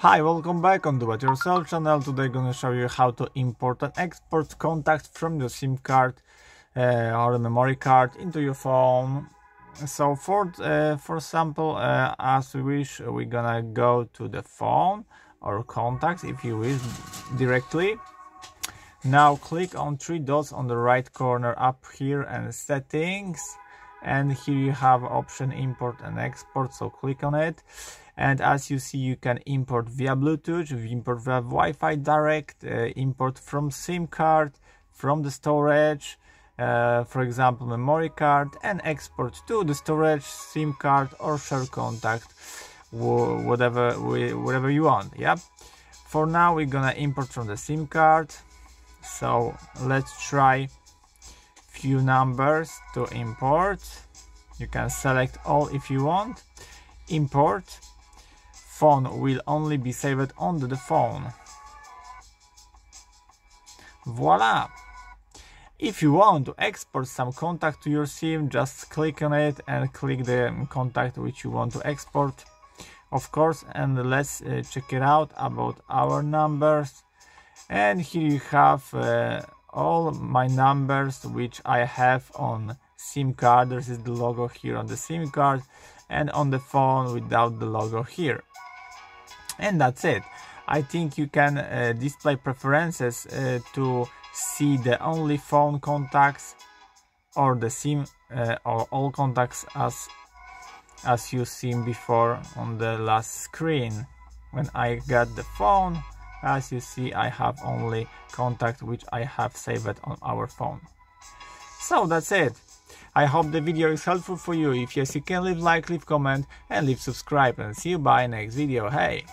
Hi, welcome back on Do It Yourself channel. Today I'm gonna show you how to import and export contacts from your SIM card or the memory card into your phone. So for example, as we wish, we're gonna go to the phone or contacts if you wish directly. Now click on three dots on the right corner up here and settings, and here you have option import and export, so click on it. And as you see, you can import via Bluetooth, import via Wi-Fi direct, import from SIM card, from the storage, for example memory card, and export to the storage, SIM card or share contact, whatever you want. Yep. For now we're gonna import from the SIM card, so let's try few numbers to import. You can select all if you want. Import. Phone will only be saved on the phone. Voila! If you want to export some contact to your SIM, just click on it and click the contact which you want to export, of course. And let's check it out about our numbers. And here you have all my numbers which I have on SIM card. This is the logo here on the SIM card, and on the phone without the logo here. And that's it. I think you can display preferences to see the only phone contacts or the SIM or all contacts as you seen before on the last screen. When I got the phone, as you see, I have only contact which I have saved on our phone. So that's it. I hope the video is helpful for you. If yes, you can leave like, leave comment and leave subscribe, and see you by next video. Hey!